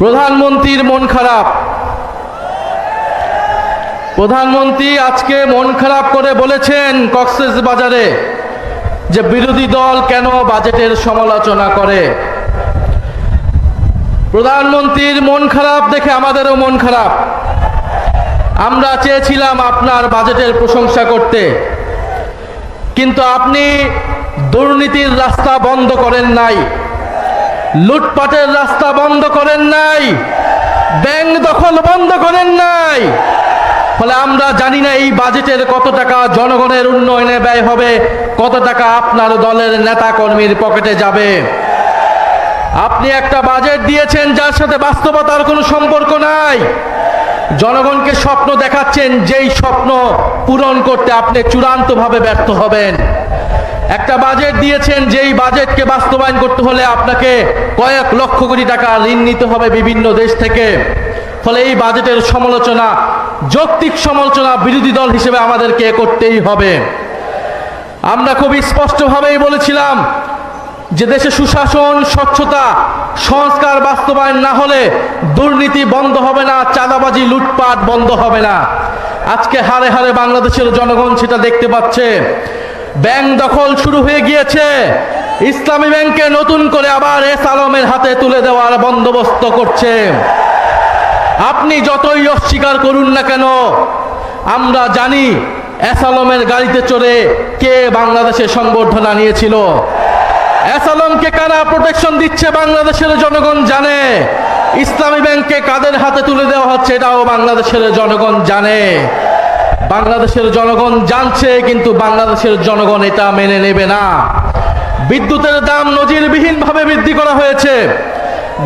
প্রধানমন্ত্রীর মন খারাপ। প্রধানমন্ত্রী আজকে মন খারাপ করে বলেছেন কক্সবাজারে যে বিরোধী দল কেন বাজেটের সমালোচনা করে। প্রধানমন্ত্রীর মন খারাপ দেখে আমাদেরও মন খারাপ। আমরা চেয়েছিলাম আপনার বাজেটের প্রশংসা করতে, কিন্তু আপনি দুর্নীতির রাস্তা বন্ধ করেন নাই, লুটপাটের রাস্তা বন্ধ করেন নাই, ব্যাংক দখল বন্ধ করেন নাই। ফলে আমরা জানি না এই বাজেটের কত টাকা জনগণের উন্নয়নে ব্যয় হবে, কত টাকা আপনার দলের নেতা কর্মীর পকেটে যাবে। আপনি একটা বাজেট দিয়েছেন যার সাথে বাস্তবতার কোনো সম্পর্ক নাই। জনগণকে স্বপ্ন দেখাচ্ছেন, যেই স্বপ্ন পূরণ করতে আপনি চূড়ান্তভাবে ব্যর্থ হবেন। একটা বাজেট দিয়েছেন, যেই বাজেটকে বাস্তবায়ন করতে হলে আপনাকে কয়েক লক্ষ কোটি টাকা ঋণ নিতে হবে বিভিন্ন দেশ থেকে। ফলে এই বাজেটের সমালোচনা, যৌক্তিক সমালোচনা বিরোধী দল হিসেবে আমাদেরকে করতেই হবে। আমরা খুবই স্পষ্টভাবেই বলেছিলাম যে দেশে সুশাসন, স্বচ্ছতা, সংস্কার বাস্তবায়ন না হলে দুর্নীতি বন্ধ হবে না, চাঁদাবাজি, লুটপাট বন্ধ হবে না। আজকে হারে হারে বাংলাদেশের জনগণ সেটা দেখতে পাচ্ছে। ব্যাংক দখল শুরু হয়ে গিয়েছে। ইসলামী ব্যাংকে নতুন করে আবার এস আলমের হাতে তুলে দেওয়ার বন্দোবস্ত করছে। আপনি যতই অস্বীকার করুন না কেন, আমরা জানি এস আলমের গাড়িতে চড়ে কে বাংলাদেশের সংবর্ধনা নিয়েছিল। এস আলমকে কারা প্রোটেকশন দিচ্ছে বাংলাদেশের জনগণ জানে। ইসলামী ব্যাংককে কাদের হাতে তুলে দেওয়া হচ্ছে এটাও বাংলাদেশের জনগণ জানে। বাংলাদেশের জনগণ জানছে, কিন্তু বাংলাদেশের জনগণ এটা মেনে নেবে না। বিদ্যুতের দাম নজিরবিহীনভাবে বৃদ্ধি করা হয়েছে।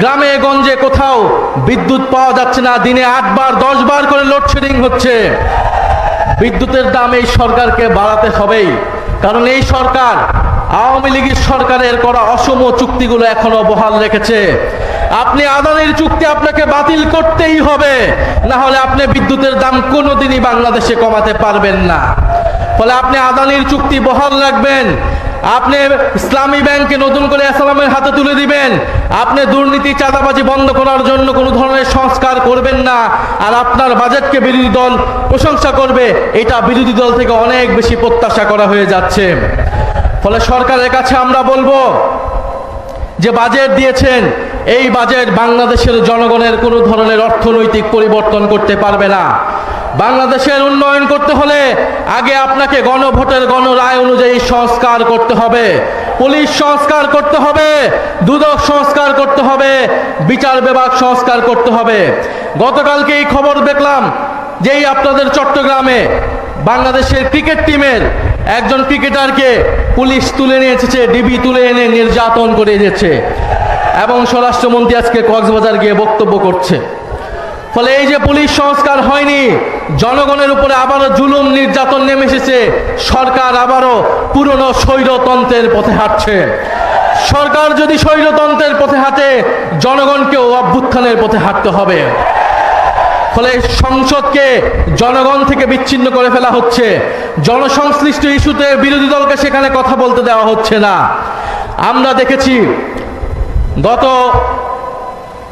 গ্রামে গঞ্জে কোথাও বিদ্যুৎ পাওয়া যাচ্ছে না, দিনে 8 বার 10 বার করে লোডশেডিং হচ্ছে। বিদ্যুতের দাম এই সরকারকে বাড়াতে হবেই, কারণ এই সরকার আওয়ামী লীগের সরকারের করা অসম চুক্তিগুলো এখনো বহাল রেখেছে। আপনি আদানির চুক্তি আপনাকে বাতিল করতেই হবে, না হলে আপনি বিদ্যুতের দাম কোনোদিনই বাংলাদেশে কমাতে পারবেন না। ফলে আপনি আদানির চুক্তি বহাল রাখবেন, আপনি ইসলামী ব্যাংকে নতুন করে ইসলামের হাতে তুলে দিবেন, আপনি দুর্নীতি, চাঁদাবাজি বন্ধ করার জন্য কোনো ধরনের সংস্কার করবেন না, আর আপনার বাজেটকে বিরোধী দল প্রশংসা করবে, এটা বিরোধী দল থেকে অনেক বেশি প্রত্যাশা করা হয়ে যাচ্ছে। ফলে সরকারের কাছে আমরা বলবো যে বাজেট দিয়েছেন, এই বাজেট বাংলাদেশের জনগণের কোনো ধরনের অর্থনৈতিক পরিবর্তন করতে পারবে না। বাংলাদেশের উন্নয়ন করতে হলে আগে আপনাকে গণভোটের গণরায় অনুযায়ী সংস্কার করতে হবে, পুলিশ সংস্কার করতে হবে, দুদক সংস্কার করতে হবে, বিচার বিভাগ সংস্কার করতে হবে। গতকালকে এই খবর দেখলাম যেই আপনাদের চট্টগ্রামে বাংলাদেশের ক্রিকেট টিমের একজন ক্রিকেটারকে পুলিশ তুলে নিয়ে এসেছে, ডিবি তুলে এনে নির্যাতন করে দিয়েছে, এবং স্বরাষ্ট্রমন্ত্রী আজকে কক্সবাজার গিয়ে বক্তব্য করছে। ফলে এই যে পুলিশ সংস্কার হয়নি, জনগণের উপরে আবারও জুলুম নির্যাতন নেমে এসেছে। সরকার আবারও পুরনো স্বৈরতন্ত্রের পথে হাঁটছে। সরকার যদি স্বৈরতন্ত্রের পথে হাঁটে, জনগণকেও অভ্যুত্থানের পথে হাঁটতে হবে। ফলে সংসদকে জনগণ থেকে বিচ্ছিন্ন করে ফেলা হচ্ছে। জনসংশ্লিষ্ট ইস্যুতে বিরোধী দলকে সেখানে কথা বলতে দেওয়া হচ্ছে না। আমরা দেখেছি গত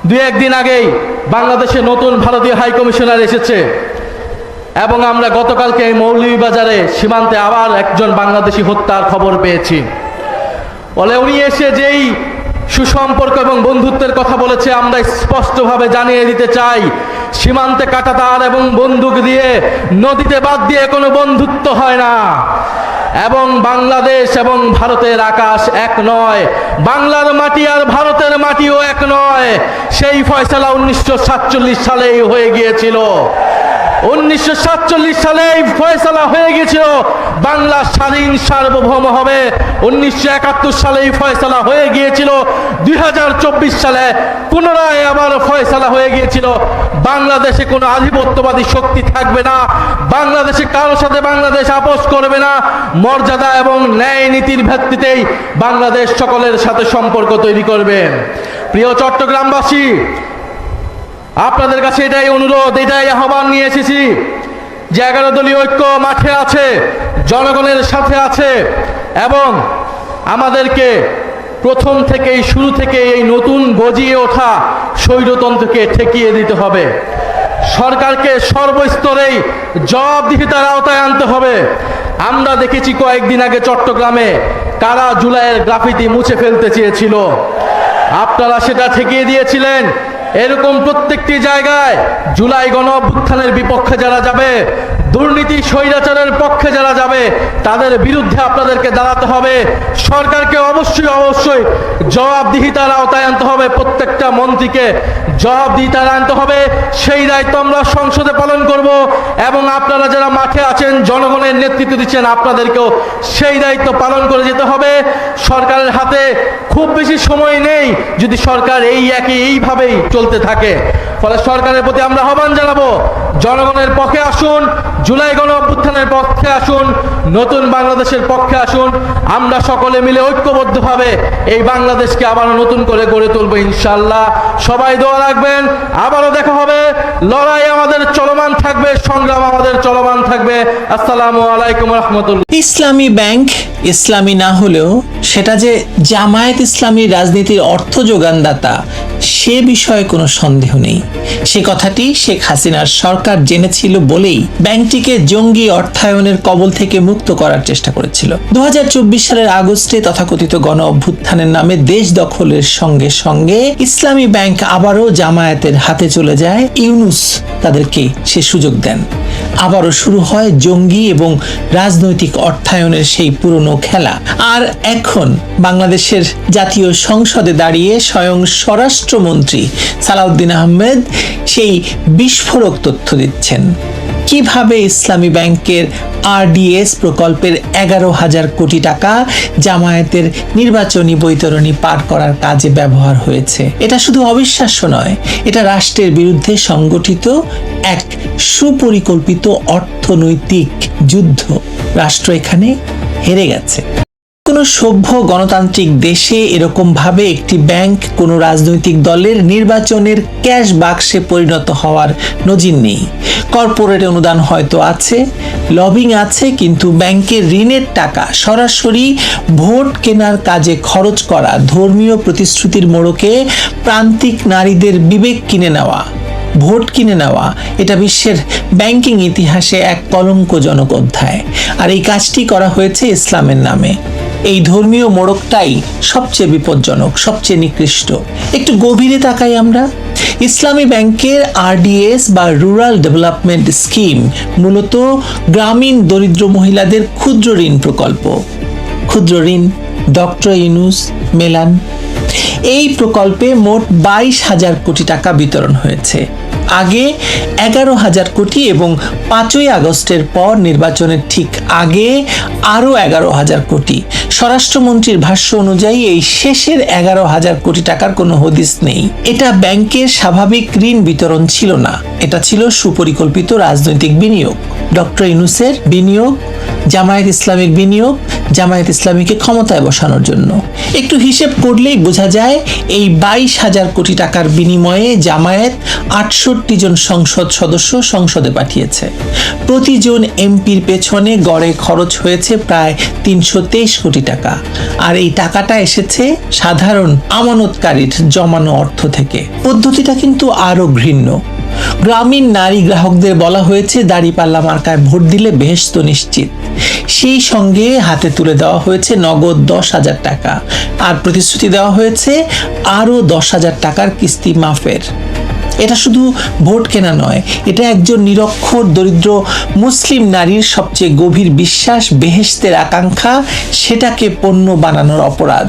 2-1 দিন আগেই বাংলাদেশে নতুন ভারতীয় হাই কমিশনার এসেছে, এবং আমরা গতকালকে এই মৌলভীবাজারে সীমান্তে আবার একজন বাংলাদেশি হত্যার খবর পেয়েছি। ফলে উনি এসে যেই সুসম্পর্ক এবং বন্ধুত্বের কথা বলেছে, আমরা স্পষ্টভাবে জানিয়ে দিতে চাই, সীমান্তে কাঁটাতার এবং বন্দুক দিয়ে, নদীতে বাদ দিয়ে কোনো বন্ধুত্ব হয় না। এবং বাংলাদেশ এবং ভারতের আকাশ এক নয়, বাংলার মাটি আর ভারতের মাটিও এক নয়। সেই ফয়সালা 1947 সালেই হয়ে গিয়েছিল। 1947 সালে এই ফয়সালা হয়ে গিয়েছিল বাংলা স্বাধীন সার্বভৌম হবে। 1971 সালে এই ফয়সালা হয়ে গিয়েছিল। 2024 সালে পুনরায় আবার ফয়সালা হয়ে গিয়েছিল বাংলাদেশে কোনো আধিপত্যবাদী শক্তি থাকবে না, বাংলাদেশে কারোর সাথে বাংলাদেশ আপোষ করবে না। মর্যাদা এবং ন্যায় নীতির ভিত্তিতেই বাংলাদেশ সকলের সাথে সম্পর্ক তৈরি করবে। প্রিয় চট্টগ্রামবাসী, আপনাদের কাছে এটাই অনুরোধ, এটাই আহ্বান নিয়ে এসেছি যে 11 দলীয় ঐক্য মাঠে আছে, জনগণের সাথে আছে, এবং আমাদেরকে প্রথম থেকেই শুরু থেকে এই নতুন গজিয়ে ওঠা স্বৈরতন্ত্রকে ঠেকিয়ে দিতে হবে। সরকারকে সর্বস্তরেই জবাবদিহিতার আওতায় আনতে হবে। আমরা দেখেছি কয়েকদিন আগে চট্টগ্রামে কারা জুলাইয়ের গ্রাফিতি মুছে ফেলতে চেয়েছিল, আপনারা সেটা ঠেকিয়ে দিয়েছিলেন। এরকম প্রত্যেকটি জায়গায় জুলাই গণ অভ্যুত্থানের বিপক্ষে যারা যাবে, দুর্নীতি স্বৈরাচারের পক্ষে যারা যাবে, তাদের বিরুদ্ধে আপনাদেরকে দাঁড়াতে হবে। সরকারকে অবশ্যই জবাবদিহিতার আওতায় আনতে হবে। প্রত্যেকটা মন্ত্রীকে জবাবদিহিতার আনতে হবে। সেই দায়িত্ব আমরা সংসদে পালন করব এবং আপনারা যারা মাঠে আছেন, জনগণের নেতৃত্ব দিচ্ছেন, আপনাদেরকেও সেই দায়িত্ব পালন করে যেতে হবে। সরকারের হাতে খুব বেশি সময় নেই যদি সরকার এইভাবেই চলতে থাকে। ফলে সরকারের প্রতি আমরা আহ্বান জানাবো, জনগণের পক্ষে আসুন, জুলাই গণ অভ্যুত্থানের পক্ষে আসুন, নতুন বাংলাদেশের পক্ষে আসুন। আমরা সকলে মিলে ঐক্যবদ্ধভাবে এই বাংলাদেশকে আবারও নতুন করে গড়ে তুলবো ইনশাআল্লাহ। সবাই দোয়া রাখবেন। আবারও দেখা হবে। লড়াই আমাদের চলমান থাকবে, সংগ্রাম আমাদের চলমান থাকবে। আসসালামু আলাইকুম রহমতুল্লাহ। ইসলামী ব্যাংক ইসলামী না হলেও সেটা যে জামায়াত ইসলামীর রাজনীতির অর্থ যোগানদাতা সে বিষয়ে কোনো সন্দেহ নেই। সে কথাটি শেখ হাসিনার সরকার জেনেছিল বলেই ব্যাংকটিকে জঙ্গি অর্থায়নের কবল থেকে মুক্ত করার চেষ্টা করেছিল। 2024 সালের আগস্টে তথাকথিত গণ অভ্যুত্থানের নামে দেশ দখলের সঙ্গে সঙ্গে ইসলামী ব্যাংক আবারও জামায়াতের হাতে চলে যায়। ইউনূস তাদেরকে সে সুযোগ দেন। আবারও শুরু হয় জঙ্গি এবং রাজনৈতিক অর্থায়নের সেই পুরনো খেলা। আর এখন বাংলাদেশের জাতীয় সংসদে দাঁড়িয়ে স্বয়ং স্বরাষ্ট্রমন্ত্রী সালাউদ্দিন আহমেদ সেই বিস্ফোরক তথ্য দিচ্ছেন কিভাবে ইসলামী ব্যাংকের আরডিএস প্রকল্পের 11,000 কোটি টাকা জামায়াতের নির্বাচনী বৈতরণী পার করার কাজে ব্যবহার হয়েছে। এটা শুধু অবিশ্বাস্য নয়, এটা রাষ্ট্রের বিরুদ্ধে সংগঠিত এক সুপরিকল্পিত অর্থনৈতিক যুদ্ধ। রাষ্ট্র এখানে হেরে গেছে। কোনো সভ্য গণতান্ত্রিক দেশে এরকম ভাবে একটি ব্যাংক কোনো রাজনৈতিক দলের নির্বাচনের ক্যাশ বাক্সে পরিণত হওয়ার নজির নেই। কর্পোরেট অনুদান হয়তো আছে, লবিং আছে, কিন্তু ব্যাংকের ঋণের টাকা সরাসরি ভোট কেনার কাজে খরচ করা, ধর্মীয় প্রতিশ্রুতির মোড়কে প্রান্তিক নারীদের বিবেক কিনে নেওয়া, ভোট কিনে নেওয়া, এটা বিশ্বের ব্যাংকিং ইতিহাসে এক কলঙ্কজনক অধ্যায়। আর এই কাজটি করা হয়েছে ইসলামের নামে। এই ধর্মীয় মোড়কটাই সবচেয়ে বিপজ্জনক, সবচেয়ে নিকৃষ্ট। একটু গভীরে তাকাই আমরা। ইসলামী ব্যাংকের আরডিএস বা রুরাল ডেভেলপমেন্ট স্কিম মূলত গ্রামীণ দরিদ্র মহিলাদের ক্ষুদ্র ঋণ প্রকল্প। ক্ষুদ্র ঋণ ডক্টর ইউনূস মেলান। এই প্রকল্পে মোট 22,000 কোটি টাকা বিতরণ হয়েছে। আগে 11,000 কোটি এবং 5ই আগস্টের পর নির্বাচনের ঠিক আগে আরও 11,000 কোটি। স্বরাষ্ট্রমন্ত্রীর ভাষ্য অনুযায়ী এই শেষের 11,000 কোটি টাকার কোনো হদিস নেই। এটা ব্যাংকের স্বাভাবিক ঋণ বিতরণ ছিল না, এটা ছিল সুপরিকল্পিত রাজনৈতিক বিনিয়োগ। ডক্টর ইউনূসের বিনিয়োগ, জামায়াত ইসলামীর বিনিয়োগ, জামায়াত ইসলামীকে ক্ষমতায় বসানোর জন্য। একটু হিসেব করলেই বোঝা যায় এই 22,000 কোটি টাকার বিনিময়ে জামায়াত 68 জন সংসদ সদস্য সংসদে পাঠিয়েছে। প্রতিজন এমপির পেছনে গড়ে খরচ হয়েছে প্রায় 323 কোটি টাকা। আর এই টাকাটা এসেছে সাধারণ আমানতকারীর জমানো অর্থ থেকে। পদ্ধতিটা কিন্তু আরো ঘৃণ্য। গ্রামীণ নারী গ্রাহকদের বলা হয়েছে দাঁড়িপাল্লা মার্কায় ভোট দিলে বেহেশত নিশ্চিত। সেই সঙ্গে হাতে তুলে দেওয়া হয়েছে নগদ 10,000 টাকা, আর প্রতিশ্রুতি দেওয়া হয়েছে আরো 10,000 টাকার কিস্তি মাফের। এটা শুধু ভোট কেনা নয়, এটা একজন নিরক্ষর দরিদ্র মুসলিম নারীর সবচেয়ে গভীর বিশ্বাস, বেহেশতের আকাঙ্ক্ষা, সেটাকে পণ্য বানানোর অপরাধ।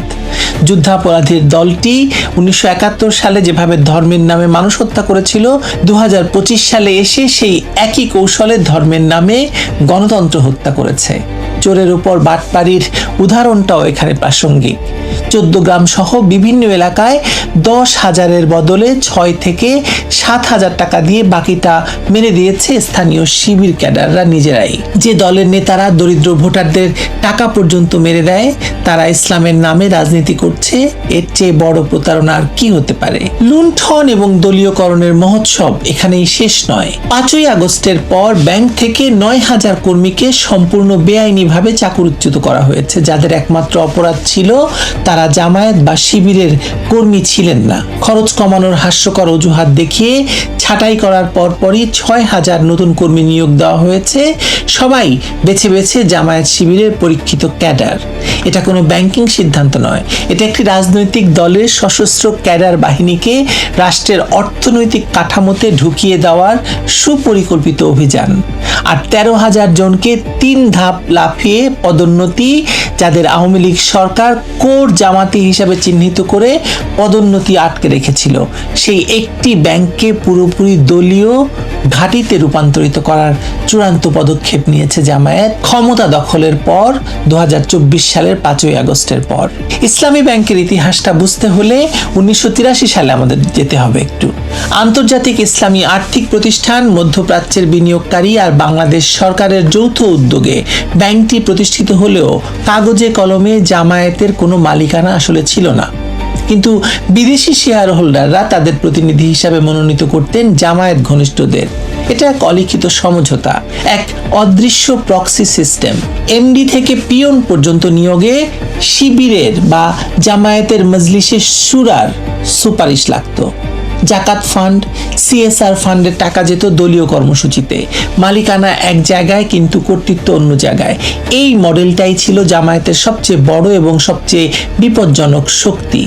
যুদ্ধাপরাধীর দলটি 1971 সালে যেভাবে ধর্মের নামে মানুষ হত্যা করেছিল, 2025 সালে এসে সেই একই কৌশলে ধর্মের নামে গণতন্ত্র হত্যা করেছে। চোরের উপর বাটপাড়ির উদাহরণটাও এখানে প্রাসঙ্গিক। 14 গ্রাম সহ বিভিন্ন এলাকায় 10,000-এর বদলে 6 থেকে 7,000 টাকা দিয়ে বাকিটা মেরে দিয়েছে স্থানীয় শিবির ক্যাডাররা নিজেরাই। যে দলের নেতারা দরিদ্র ভোটারদের টাকা পর্যন্ত মেরে দেয়, তারা ইসলামের নামে রাজনীতি করছে। এর চেয়ে বড় প্রতারণা আর কি হতে পারে? লুণ্ঠন এবং দলীয়করণের মহোৎসব এখানেই শেষ নয়। 5ই আগস্টের পর ব্যাংক থেকে 9,000 কর্মীকে সম্পূর্ণ বেআইনিভাবে চাকরিচ্যুত করা হয়েছে। যাদের একমাত্র অপরাধ ছিল তারা তারা জামায়াত বা শিবিরের কর্মী ছিলেন না। খরচ কমানোর হাস্যকর অজুহাত দেখিয়ে ছাঁটাই করার পরপরই 6,000 নতুন কর্মী নিয়োগ দেওয়া হয়েছে, সবাই বেছে বেছে জামায়াত শিবিরের পরীক্ষিত ক্যাডার। এটা কোনো ব্যাংকিং সিদ্ধান্ত নয়, এটা একটি রাজনৈতিক দলের সশস্ত্র ক্যাডার বাহিনীকে রাষ্ট্রের অর্থনৈতিক কাঠামোতে ঢুকিয়ে দেওয়ার সুপরিকল্পিত অভিযান। আর 13,000 জনকে 3 ধাপ লাফিয়ে পদোন্নতি, যাদের আওয়ামী লীগ সরকার কোর জামাতি হিসাবে চিহ্নিত করে পদোন্নতি আটকে রেখেছিল, সেই একটি ব্যাংককে পুরোপুরি দলীয় ঘাঁটিতে রূপান্তরিত করার চূড়ান্ত পদক্ষেপ নিয়েছে জামায়াত ক্ষমতা দখলের পর 2024 সালের 5ই আগস্টের পর। ইসলামী ব্যাংকের ইতিহাসটা বুঝতে হলে 1983 সালে আমাদের যেতে হবে একটু। আন্তর্জাতিক ইসলামী আর্থিক প্রতিষ্ঠান, মধ্যপ্রাচ্যের বিনিয়োগকারী আর বাংলাদেশ সরকারের যৌথ উদ্যোগে ব্যাংকটি প্রতিষ্ঠিত হলেও কাগজে কলমে জামায়াতের কোনো মালিকানা আসলে ছিল না। কিন্তু বিদেশি শেয়ার হোল্ডাররা তাদের প্রতিনিধি হিসাবে মনোনীত করতেন জামায়াত ঘনিষ্ঠদের। এটা এক অলিখিত সমঝোতা, এক অদৃশ্য প্রক্সি সিস্টেম। এমডি থেকে পিয়ন পর্যন্ত নিয়োগে শিবিরের বা জামায়াতের মজলিসে শুরার সুপারিশ লাগতো। জাকাত ফান্ড, সিএসআর ফান্ডের টাকা যেত দলীয় কর্মসূচিতে। মালিকানা এক জায়গায় কিন্তু কর্তৃত্ব অন্য জায়গায়। এই মডেলটাই ছিল জামায়াতের সবচেয়ে বড় এবং সবচেয়ে বিপজ্জনক শক্তি।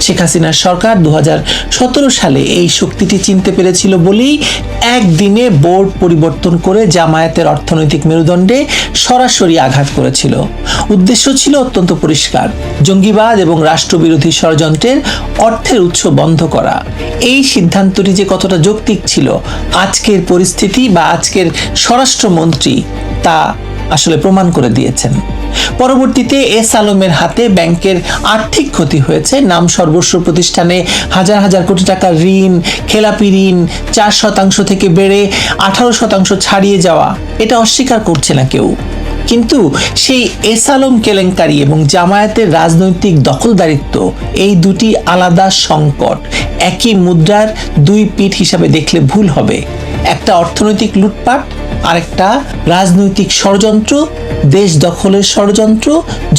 শেখ হাসিনার সরকার 2017 সালে এই শক্তিটি চিনতে পেরেছিল বলেই একদিনে বোর্ড পরিবর্তন করে জামায়াতের অর্থনৈতিক মেরুদণ্ডে সরাসরি আঘাত করেছিল। উদ্দেশ্য ছিল অত্যন্ত পরিষ্কার, জঙ্গিবাদ এবং রাষ্ট্রবিরোধী ষড়যন্ত্রের অর্থের উৎস বন্ধ করা। এই সিদ্ধান্তটি যে কতটা যৌক্তিক ছিল আজকের পরিস্থিতি বা আজকের স্বরাষ্ট্রমন্ত্রী তা আসলে প্রমাণ করে দিয়েছেন। পরবর্তীতে এস আলমের হাতে ব্যাংকের আর্থিক ক্ষতি হয়েছে। নাম সর্বস্ব প্রতিষ্ঠানে হাজার হাজার কোটি টাকা ঋণ, খেলাপি ঋণ 4% থেকে বেড়ে 18% ছাড়িয়ে যাওয়া, এটা অস্বীকার করছে না কেউ। কিন্তু সেই এস আলম কেলেঙ্কারি এবং জামায়াতের রাজনৈতিক দখলদারিত্ব, এই দুটি আলাদা সংকট। একই মুদ্রার দুই পিঠ হিসাবে দেখলে ভুল হবে। একটা অর্থনৈতিক লুটপাট, আরেকটা রাজনৈতিক ষড়যন্ত্র, দেশ দখলের ষড়যন্ত্র,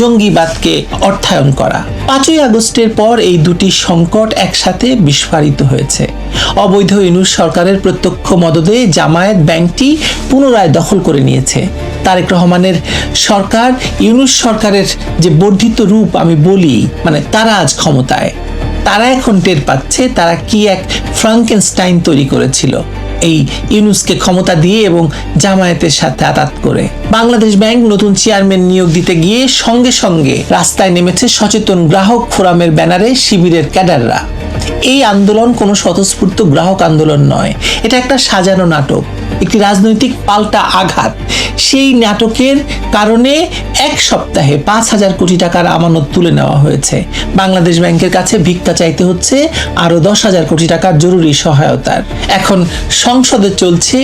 জঙ্গিবাদকে অর্থায়ন করা। 5ই আগস্টের পর এই দুটি সংকট একসাথে বিস্ফোরিত হয়েছে। অবৈধ ইউনূস সরকারের প্রত্যক্ষ মদদে জামায়াত ব্যাংকটি পুনরায় দখল করে নিয়েছে। তারেক রহমানের সরকার, ইউনূস সরকারের যে বর্ধিত রূপ আমি বলি, মানে তারা আজ ক্ষমতায়। তারা এখন টের পাচ্ছে তারা কি এক ফ্রাঙ্কেনস্টাইন তৈরি করেছিল এই ইউনূসকে ক্ষমতা দিয়ে এবং জামায়াতের সাথে আতাত করে। বাংলাদেশ ব্যাংক নতুন চেয়ারম্যান নিয়োগ দিতে গিয়ে সঙ্গে সঙ্গে রাস্তায় নেমেছে সচেতন গ্রাহক ফোরামের ব্যানারে শিবিরের ক্যাডাররা। এই আন্দোলন কোনো স্বতঃস্ফূর্ত গ্রাহক আন্দোলন নয়, এটা একটা সাজানো নাটক, একটি রাজনৈতিক পাল্টা আঘাত। সেই নাটকের কারণে এক সপ্তাহে 5,000 কোটি টাকার আমানত তুলে নেওয়া হয়েছে। বাংলাদেশ ব্যাংকের কাছে ভিক্ষা চাইতে হচ্ছে আরো 10,000 কোটি টাকার জরুরি সহায়তার। এখন সংসদে চলছে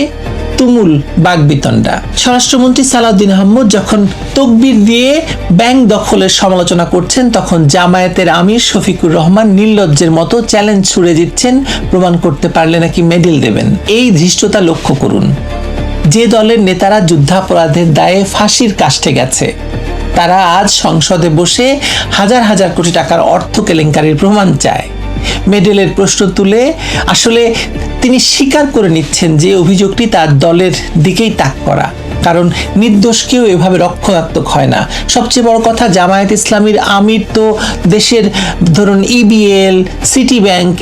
তুমুল বাগবিতণ্ডা। স্বরাষ্ট্রমন্ত্রী সালাউদ্দিন আহমদ যখন তকবির দিয়ে ব্যাংক দখলের সমালোচনা করছেন, তখন জামায়াতের আমির শফিকুর রহমান নির্লজ্জের মতো চ্যালেঞ্জ ছুড়ে দিচ্ছেন, প্রমাণ করতে পারলে নাকি মেডেল দেবেন। এই ধৃষ্টতা লক্ষ্য করুন। যে দলের নেতারা যুদ্ধাপরাধের দায়ে ফাঁসির কাষ্ঠে গেছে, তারা আজ সংসদে বসে হাজার হাজার কোটি টাকার অর্থ কেলেঙ্কারির প্রমাণ চায়। মেডেলের প্রশ্ন তুলে আসলে তিনি স্বীকার করে নিচ্ছেন যে অভিযোগটি তার দলের দিকেই তাক করা, কারণ নির্দোষ কেউ এভাবে রক্ষণাত্মক হয় না। সবচেয়ে বড় কথা, জামায়াত ইসলামীর আমির তো দেশের ধরুন ইবিএল, সিটি ব্যাংক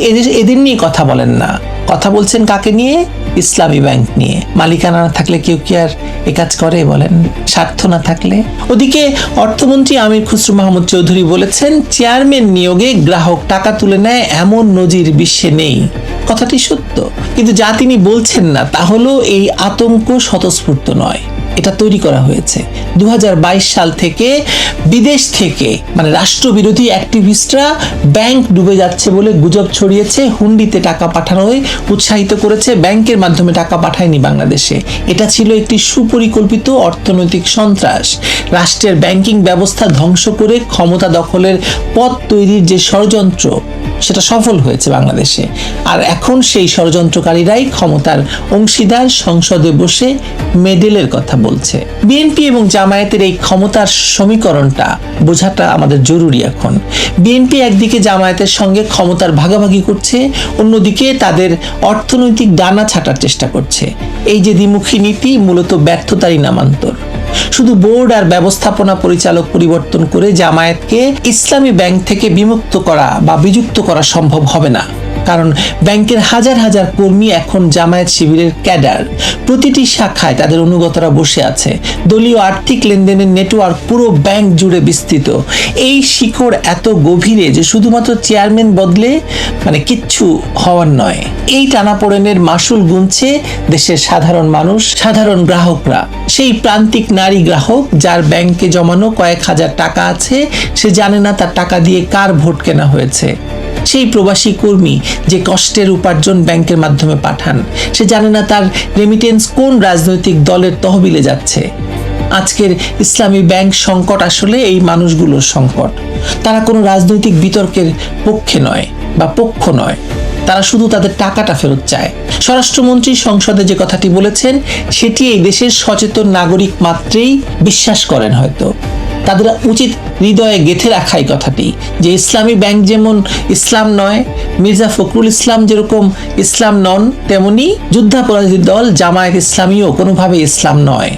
এদের নিয়ে কথা বলেন না, কথা বলছেন কাকে নিয়ে? ইসলামী ব্যাংক নিয়ে। মালিকানা না থাকলে কেউ কি আর এ কাজ করে বলেন, স্বার্থ না থাকলে? ওদিকে অর্থমন্ত্রী আমির খুসরো মাহমুদ চৌধুরী বলেছেন, চেয়ারম্যান নিয়োগে গ্রাহক টাকা তুলে নেয় এমন নজির বিশ্বে নেই। কথাটি সত্য, কিন্তু যা তিনি বলছেন না তা হলো এই আতঙ্ক স্বতঃস্ফূর্ত নয়, এটা তৈরি করা হয়েছে। 2022 সাল থেকে বিদেশ থেকে মানে রাষ্ট্রবিরোধী অ্যাক্টিভিস্টরা ব্যাংক ডুবে যাচ্ছে বলে গুজব ছড়িয়েছে, হুন্ডিতে টাকা পাঠানোয় উৎসাহিত করেছে, ব্যাংকের মাধ্যমে টাকা পাঠায়নি বাংলাদেশে। এটা ছিল একটি সুপরিকল্পিত অর্থনৈতিক সন্ত্রাস। রাষ্ট্রের ব্যাংকিং ব্যবস্থা ধ্বংস করে ক্ষমতা দখলের পথ তৈরির যে ষড়যন্ত্র, সেটা সফল হয়েছে বাংলাদেশে। আর এখন সেই ষড়যন্ত্রকারীরাই ক্ষমতার অংশীদার, সংসদে বসে মেডেলের কথা বলছে। বিএনপি এবং জামায়াতের এই ক্ষমতার সমীকরণটা বোঝাটা আমাদের জরুরি এখন। বিএনপি একদিকে জামায়াতের সঙ্গে ক্ষমতার ভাগাভাগি করছে, অন্যদিকে তাদের অর্থনৈতিক ডানা ছাটার চেষ্টা করছে। এই যে দ্বিমুখী নীতি মূলত ব্যর্থতারই নামান্তর। শুধু বোর্ড আর ব্যবস্থাপনা পরিচালক পরিবর্তন করে জামায়াতকে ইসলামী ব্যাংক থেকে বিমুক্ত করা বা বিযুক্ত করা সম্ভব হবে না, কারণ ব্যাংকের হাজার হাজার কর্মী এখন জামায়াত শিবিরের ক্যাডার। প্রতিটি শাখায় তাদের অনুগতরা বসে আছে। দলীয় আর্থিক লেনদেনের নেটওয়ার্ক পুরো ব্যাংক জুড়ে বিস্তৃত। এই শিকড় এত গভীরে যে শুধুমাত্র চেয়ারম্যান বদলে কিচ্ছু হওয়ার নয়। এই টানাপোড়েনের মাসুল গুনছে দেশের সাধারণ মানুষ, সাধারণ গ্রাহকরা। সেই প্রান্তিক নারী গ্রাহক যার ব্যাংকে জমানো কয়েক হাজার টাকা আছে, সে জানে না তার টাকা দিয়ে কার ভোট কেনা হয়েছে। সেই প্রবাসী কর্মী যে কষ্টের উপার্জন ব্যাংকের মাধ্যমে পাঠান, সে জানে না তার রেমিটেন্স কোন রাজনৈতিক দলের তহবিলে যাচ্ছে। আজকের ইসলামী ব্যাংক সংকট আসলে এই মানুষগুলোর সংকট। তারা কোনো রাজনৈতিক বিতর্কের পক্ষে নয় বা পক্ষ নয়, তারা শুধু তাদের টাকাটা ফেরত চায়। স্বরাষ্ট্রমন্ত্রী সংসদে যে কথাটি বলেছেন, সেটি এই দেশের সচেতন নাগরিক মাত্রেই বিশ্বাস করেন। হয়তো তাদের উচিত হৃদয়ে গেঁথে রাখা এই কথাটি, যে ইসলামী ব্যাংক যেমন ইসলাম নয়, মির্জা ফখরুল ইসলাম যেরকম ইসলাম নন, তেমনি যুদ্ধাপরাধী দল জামায়াত ইসলামীও কোনোভাবে ইসলাম নয়।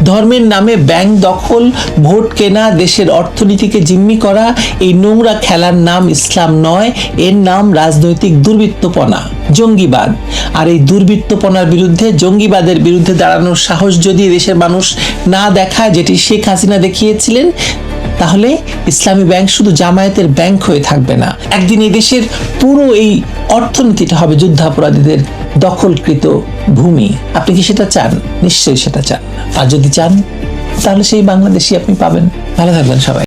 ধর্মের নামে ব্যাংক দখল, ভোট কেনা, দেশের অর্থনীতিকে জিম্মি করা, এই নোংরা খেলার নাম ইসলাম নয়, এর নাম রাজনৈতিক দুর্বৃত্তপনা, জঙ্গিবাদ। আর এই দুর্বৃত্তপনার বিরুদ্ধে, জঙ্গিবাদের বিরুদ্ধে দাঁড়ানোর সাহস যদি দেশের মানুষ না দেখায়, যেটি শেখ হাসিনা দেখিয়েছিলেন, তাহলে ইসলামী ব্যাংক শুধু জামায়াতের ব্যাংক হয়ে থাকবে না। একদিন এই দেশের পুরো এই অর্থনীতিটা হবে যুদ্ধাপরাধীদের দখলকৃত ভূমি। আপনি কি সেটা চান? নিশ্চয়ই সেটা চান। আর যদি চান, তাহলে সেই বাংলাদেশই আপনি পাবেন। ভালো থাকবেন সবাই।